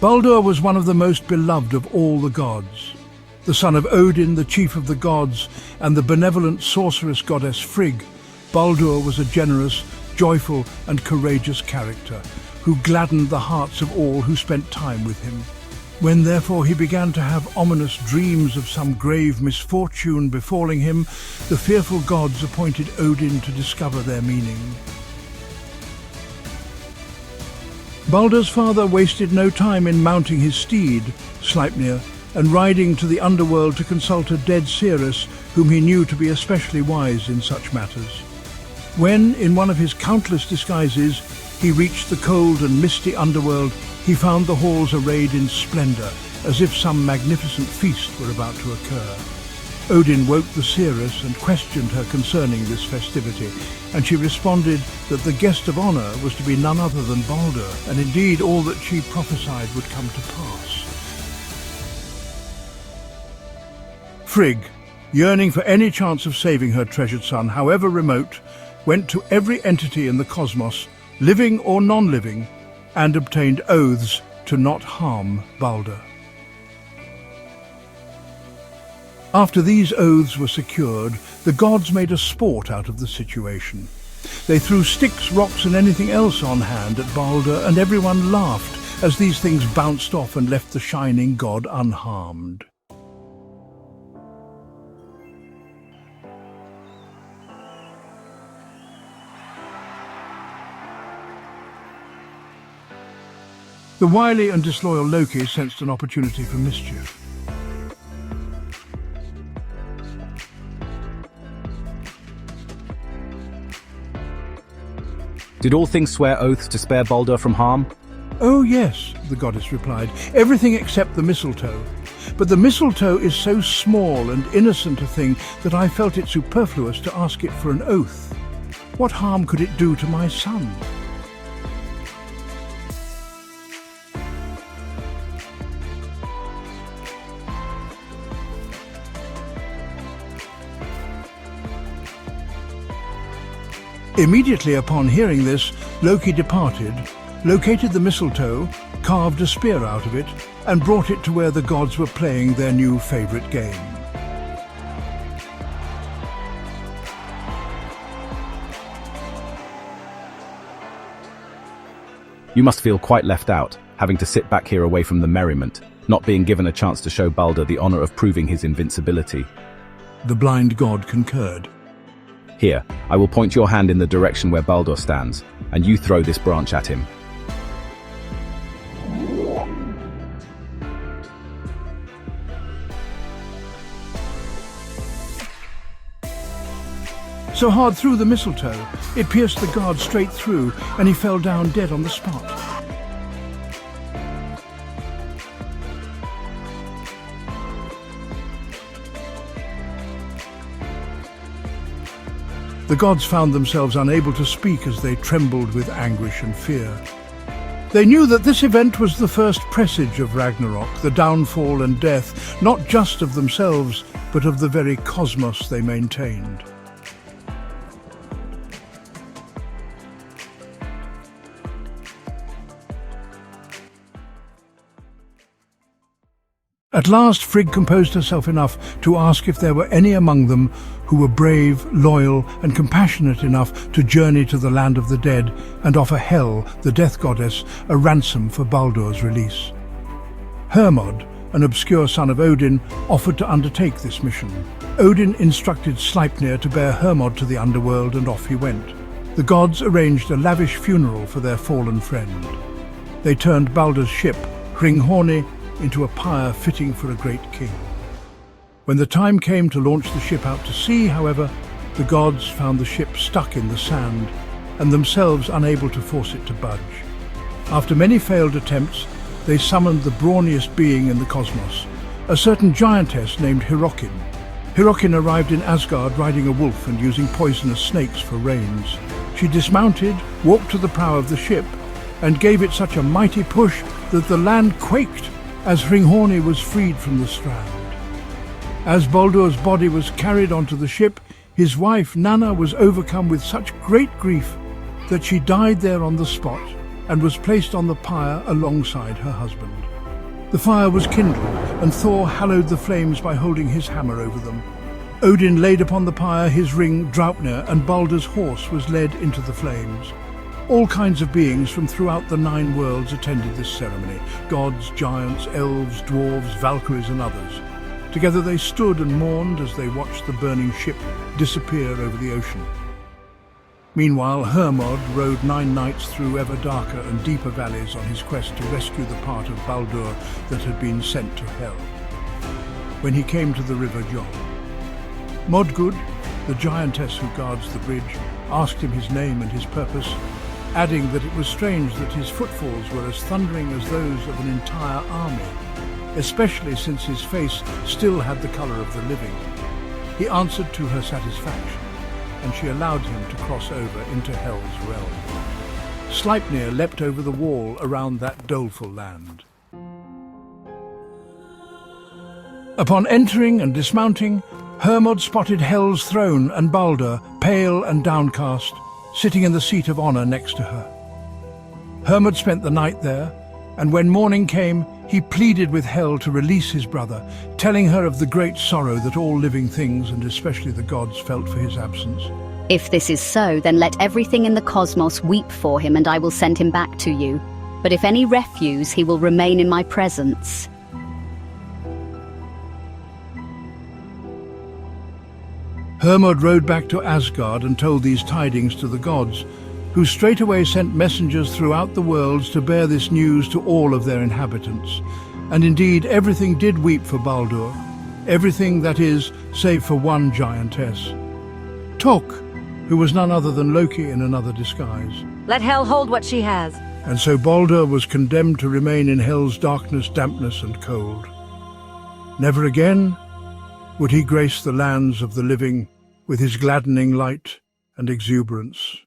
Baldur was one of the most beloved of all the gods. The son of Odin, the chief of the gods, and the benevolent sorceress goddess Frigg, Baldur was a generous, joyful and courageous character who gladdened the hearts of all who spent time with him. When therefore he began to have ominous dreams of some grave misfortune befalling him, the fearful gods appointed Odin to discover their meaning. Baldur's father wasted no time in mounting his steed, Sleipnir, and riding to the underworld to consult a dead seeress whom he knew to be especially wise in such matters. When, in one of his countless disguises, he reached the cold and misty underworld, he found the halls arrayed in splendor, as if some magnificent feast were about to occur. Odin woke the seeress and questioned her concerning this festivity, and she responded that the guest of honor was to be none other than Baldur, and indeed all that she prophesied would come to pass. Frigg, yearning for any chance of saving her treasured son, however remote, went to every entity in the cosmos, living or non-living, and obtained oaths to not harm Baldur. After these oaths were secured, the gods made a sport out of the situation. They threw sticks, rocks and anything else on hand at Baldur, and everyone laughed as these things bounced off and left the shining god unharmed. The wily and disloyal Loki sensed an opportunity for mischief. Did all things swear oaths to spare Baldur from harm? Oh yes, the goddess replied, everything except the mistletoe. But the mistletoe is so small and innocent a thing that I felt it superfluous to ask it for an oath. What harm could it do to my son? Immediately upon hearing this, Loki departed, located the mistletoe, carved a spear out of it, and brought it to where the gods were playing their new favorite game. You must feel quite left out, having to sit back here away from the merriment, not being given a chance to show Baldur the honor of proving his invincibility. The blind god concurred. Here, I will point your hand in the direction where Baldur stands, and you throw this branch at him. So hard threw the mistletoe, it pierced the god straight through, and he fell down dead on the spot. The gods found themselves unable to speak as they trembled with anguish and fear. They knew that this event was the first presage of Ragnarök, the downfall and death, not just of themselves, but of the very cosmos they maintained. At last Frigg composed herself enough to ask if there were any among them who were brave, loyal and compassionate enough to journey to the land of the dead and offer Hel, the death goddess, a ransom for Baldur's release. Hermod, an obscure son of Odin, offered to undertake this mission. Odin instructed Sleipnir to bear Hermod to the underworld, and off he went. The gods arranged a lavish funeral for their fallen friend. They turned Baldur's ship, Hringhorni, into a pyre fitting for a great king. When the time came to launch the ship out to sea, however, the gods found the ship stuck in the sand and themselves unable to force it to budge. After many failed attempts, they summoned the brawniest being in the cosmos, a certain giantess named Hyrrokin. Hyrrokin arrived in Asgard riding a wolf and using poisonous snakes for reins. She dismounted, walked to the prow of the ship, and gave it such a mighty push that the land quaked as Hringhorni was freed from the strand. As Baldur's body was carried onto the ship, his wife Nanna was overcome with such great grief that she died there on the spot, and was placed on the pyre alongside her husband. The fire was kindled, and Thor hallowed the flames by holding his hammer over them. Odin laid upon the pyre his ring Draupnir, and Baldur's horse was led into the flames. All kinds of beings from throughout the 9 worlds attended this ceremony: gods, giants, elves, dwarves, valkyries and others. Together they stood and mourned as they watched the burning ship disappear over the ocean. Meanwhile, Hermod rode 9 nights through ever darker and deeper valleys on his quest to rescue the part of Baldur that had been sent to Hel. When he came to the river John, Modgud, the giantess who guards the bridge, asked him his name and his purpose, adding that it was strange that his footfalls were as thundering as those of an entire army, especially since his face still had the color of the living. He answered to her satisfaction, and she allowed him to cross over into Hel's realm. Sleipnir leapt over the wall around that doleful land. Upon entering and dismounting, Hermod spotted Hel's throne and Baldur, pale and downcast, sitting in the seat of honor next to her. Hermod spent the night there, and when morning came, he pleaded with Hel to release his brother, telling her of the great sorrow that all living things, and especially the gods, felt for his absence. If this is so, then let everything in the cosmos weep for him, and I will send him back to you. But if any refuse, he will remain in my presence. Hermod rode back to Asgard and told these tidings to the gods, who straightway sent messengers throughout the worlds to bear this news to all of their inhabitants. And indeed, everything did weep for Baldur. Everything, that is, save for one giantess, Tok, who was none other than Loki in another disguise. Let Hel hold what she has. And so Baldur was condemned to remain in Hel's darkness, dampness and cold. Never again would he grace the lands of the living with his gladdening light and exuberance.